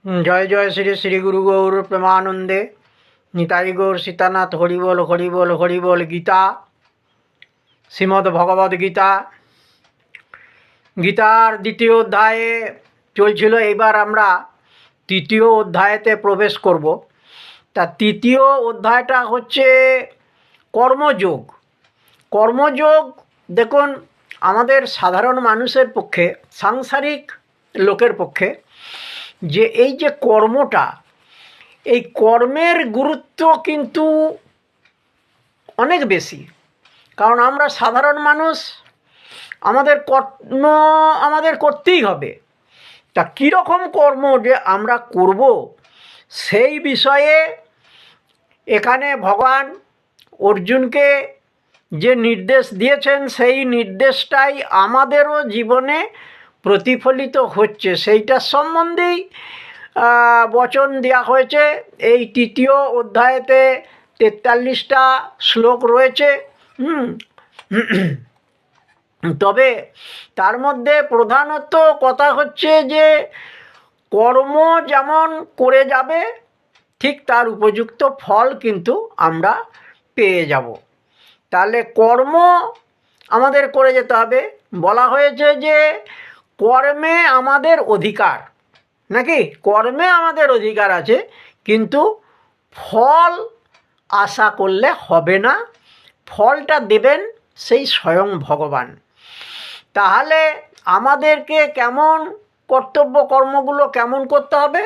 জয় জয় শ্রী শ্রী গুরু গৌর প্রেমানন্দে নিতাই গৌর সীতানাথ হরিবল হরিবল হরিবল। গীতা, শ্রীমদ্ ভগবদ গীতা, গীতার দ্বিতীয় অধ্যায়ে চলছিল। এবার আমরা তৃতীয় অধ্যায়েতে প্রবেশ করব। তা তৃতীয় অধ্যায়টা হচ্ছে কর্মযোগ। কর্মযোগ দেখুন, আমাদের সাধারণ মানুষের পক্ষে, সাংসারিক লোকের পক্ষে যে এই যে কর্মটা, এই কর্মের গুরুত্ব কিন্তু অনেক বেশি। কারণ আমরা সাধারণ মানুষ, আমাদের কর্ম আমাদের করতেই হবে। তা কীরকম কর্ম যে আমরা করব সেই বিষয়ে এখানে ভগবান অর্জুনকে যে নির্দেশ দিয়েছেন, সেই নির্দেশটাই আমাদেরও জীবনে প্রতিফলিত হচ্ছে, সেইটার সম্বন্ধেই বচন দেওয়া হয়েছে। এই তৃতীয় অধ্যায়েতে 43টা শ্লোক রয়েছে। তবে তার মধ্যে প্রধানত কথা হচ্ছে যে কর্ম যেমন করে যাবে, ঠিক তার উপযুক্ত ফল কিন্তু আমরা পেয়ে যাব। তাহলে কর্ম আমাদের করে যেতে হবে। বলা হয়েছে যে কর্মে আমাদের অধিকার, নাকি কর্মে আমাদের অধিকার আছে, কিন্তু ফল আশা করলে হবে না। ফলটা দেবেন সেই স্বয়ং ভগবান। তাহলে আমাদেরকে কেমন কর্তব্য কর্মগুলো কেমন করতে হবে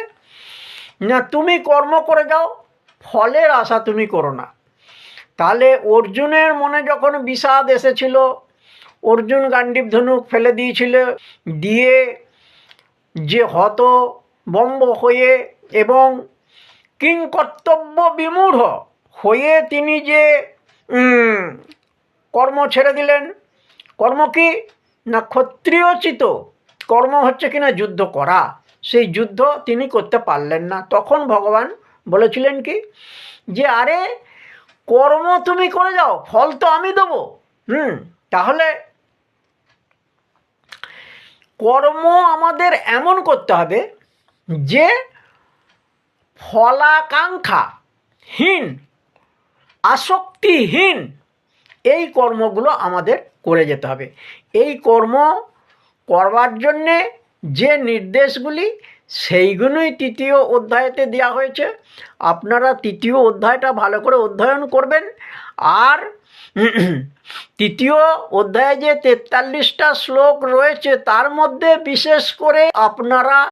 না, তুমি কর্ম করে যাও, ফলের আশা তুমি করো না। তাহলে অর্জুনের মনে যখন বিষাদ এসেছিল, অর্জুন গান্ডীব ধনুক ফেলে দিয়েছিল, দিয়ে যে হতভম্ব হয়ে এবং কিংকর্তব্য বিমূঢ় হয়ে তিনি যে কর্ম ছেড়ে দিলেন। কর্ম কি না, ক্ষত্রিয়োচিত কর্ম হচ্ছে কিনা যুদ্ধ করা, সেই যুদ্ধ তিনি করতে পারলেন না। তখন ভগবান বলেছিলেন কি যে আরে কর্ম তুমি করে যাও, ফল তো আমি দেবো। তাহলে কর্ম আমাদের এমন করতে হবে যে ফলাকাঙ্ক্ষাহীন, আসক্তিহীন এই কর্মগুলো আমাদের করে যেতে হবে। এই কর্ম করবার জন্যে যে নির্দেশগুলি, সেইগুলোই তৃতীয় অধ্যায়তে দেওয়া হয়েছে। আপনারা তৃতীয় অধ্যায়টা ভালো করে অধ্যয়ন করবেন। আর তৃতীয় অধ্যায়ে যে 43টা শ্লোক রয়েছে, তার মধ্যে বিশেষ করে আপনারা